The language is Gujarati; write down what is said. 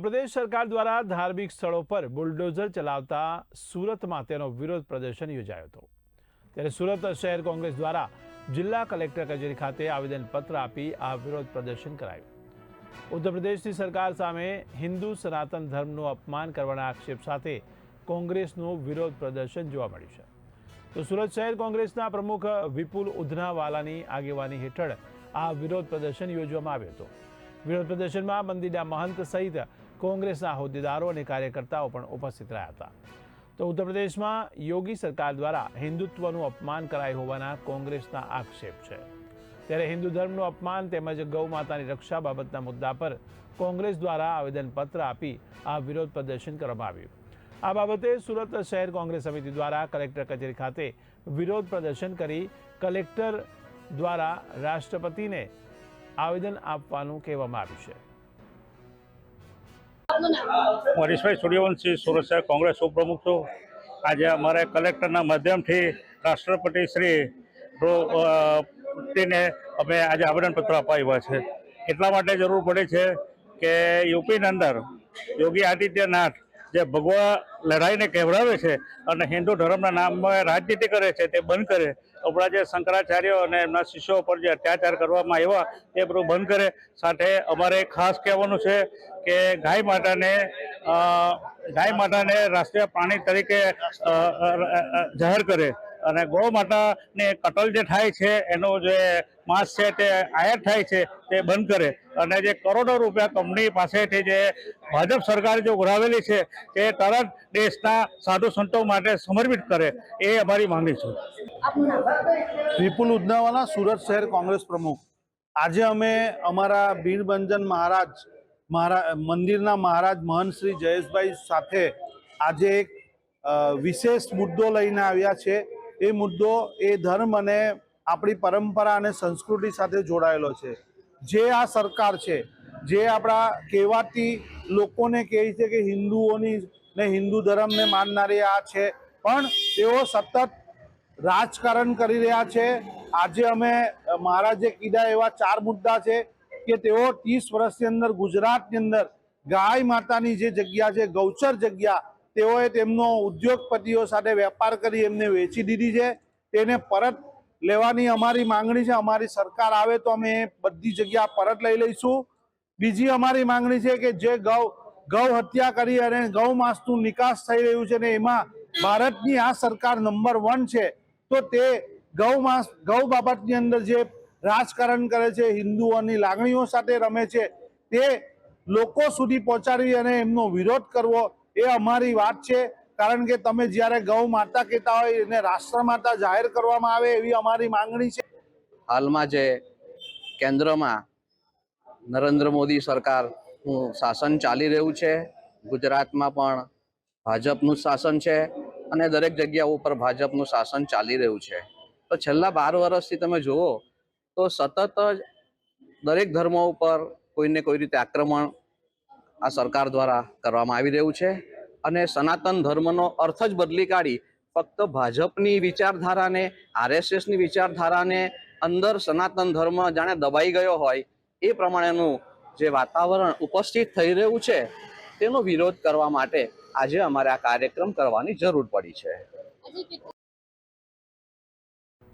प्रदेश सरकार द्वारा धार्मिक स्थलों पर बुलडोजर चलावता सूरतમાં તેનો વિરોધ પ્રદર્શન યોજાયો હતો। ત્યારે સુરત શહેર કોંગ્રેસ દ્વારા જિલ્લા કલેક્ટર કચેરી ખાતે આવેદનપત્ર આપી આ વિરોધ પ્રદર્શન કરાયું। ઉત્તર પ્રદેશની સરકાર સામે હિન્દુ સનાતન ધર્મનું અપમાન કરવાના આક્ષેપ સાથે કોંગ્રેસનું વિરોધ પ્રદર્શન જોવા મળ્યું છે। તો સુરત શહેર કોંગ્રેસના પ્રમુખ વિપુલ ઉધનાવાલાની આગેવાની હેઠળ આ વિરોધ પ્રદર્શન યોજવામાં આવ્યું હતું। विरोध प्रदर्शन में मंदिर महंत सहित कांग्रेस होद्देदारों और कार्यकर्ताओं पण उपस्थित रहा था। तो उत्तर प्रदेश में योगी सरकार द्वारा हिंदुत्वનું अपमान कराय होवाना कांग्रेसना आक्षेप है। त्यारे हिंदू धर्मનું अपमान तेमज गौ मातानी रक्षा बाबतना मुद्दा पर कांग्रेस द्वारा आवेदनपत्र आपी आ विरोध प्रदर्शन करवामां आव्युं। आ बाबते सूरत शहर कांग्रेस समिति द्वारा कलेक्टर कचेरी खाते विरोध प्रदर्शन करी कलेक्टर द्वारा राष्ट्रपति ने आवेदन आपवानुं कहेवामां आव्युं छे। हरीशभाई सूर्यवंशी सूरत शहर कांग्रेस उपप्रमुख छूं। आज अमारे कलेक्टरना माध्यमथी राष्ट्रपति श्री ने अमे आज आवेदनपत्र आपवा आव्या छे। એટલા માટે જરૂર પડે છે કે યુપીની અંદર યોગી આદિત્યનાથ જે ભગવા લડાઈને કહેવડાવે છે અને હિન્દુ ધર્મના નામમાં રાજનીતિ કરે છે તે બંધ કરે। આપણા જે શંકરાચાર્યો અને એમના શિષ્યો પર જે અત્યાચાર કરવામાં આવ્યા એ બધું બંધ કરે। સાથે અમારે ખાસ કહેવાનું છે કે ગાય માતાને રાષ્ટ્રીય પ્રાણી તરીકે જાહેર કરે અને ગૌ માતાને કતલ જે થાય છે એનો જે માંસ છે તે આયાત થાય છે તે બંધ કરે અને જે કરોડો રૂપિયા કંપની પાસેથી જે ભાજપ સરકારે જે ઉઘરાવેલી છે તે તરત દેશના સાધુ સંતો માટે સમર્પિત કરે એ અમારી માંગણી છે। વિપુલ ઉધનાવાલા, સુરત શહેર કોંગ્રેસ પ્રમુખ। આજે અમે અમારા બીરબંજન મંદિરના મહારાજ મહંત શ્રી જયેશભાઈ સાથે આજે એક વિશેષ મુદ્દો લઈને આવ્યા છે। એ મુદ્દો એ ધર્મ અને આપણી પરંપરા અને સંસ્કૃતિ સાથે જોડાયેલો છે। જે આ સરકાર છે જે આપણા કહેવાતી લોકોને કહે છે કે હિન્દુઓની ને હિન્દુ ધર્મને માનનારી આ છે, પણ તેઓ સતત રાજકારણ કરી રહ્યા છે। આજે અમે મહારાજે કીધા એવા 4 મુદ્દા છે કે તેઓ 30 વર્ષની અંદર ગુજરાતની અંદર ગાય માતાની જે જગ્યા છે, ગૌચર જગ્યા, તેઓએ તેમનો ઉદ્યોગપતિઓ સાથે વેપાર કરી એમને વેચી દીધી છે। તેને પરત લેવાની અમારી માંગણી છે। અમારી સરકાર આવે તો અમે બધી જગ્યા પરત લઈ લઈશું। બીજી અમારી માંગણી છે કે જે ગૌ હત્યા કરી અને ગૌ માંસનું નિકાસ થઈ રહ્યું છે ને એમાં ભારતની આ સરકાર નંબર 1 છે, તો તે ગૌ બાબતની અંદર જે રાજકારણ કરે છે, હિન્દુઓની લાગણીઓ સાથે રમે છે, તે લોકો સુધી પહોંચાડવી અને એમનો વિરોધ કરવો એ અમારી વાત છે। કારણ કે તમે જ્યારે ગૌ માતા કહેતા હોય એને રાષ્ટ્રમાતા જાહેર કરવામાં આવે એવી અમારી માંગણી છે। હાલમાં જે કેન્દ્રમાં નરેન્દ્ર મોદી સરકારનું શાસન ચાલી રહ્યું છે, ગુજરાતમાં પણ ભાજપનું શાસન છે અને દરેક જગ્યા ઉપર ભાજપનું શાસન ચાલી રહ્યું છે। તો છેલ્લા 12 વર્ષથી તમે જુઓ તો સતત જ દરેક ધર્મો ઉપર કોઈને કોઈ રીતે આક્રમણ આ સરકાર દ્વારા કરવામાં આવી રહ્યું છે અને સનાતન ધર્મનો અર્થ જ બદલી કાઢી ફક્ત ભાજપની વિચારધારાને, આરએસએસની વિચારધારાને અંદર સનાતન ધર્મ જાણે દબાઈ ગયો હોય એ પ્રમાણેનું જે વાતાવરણ ઉપસ્થિત થઈ રહ્યું છે તેનો વિરોધ કરવા માટે આજે અમારે આ કાર્યક્રમ કરવાની જરૂર પડી છે।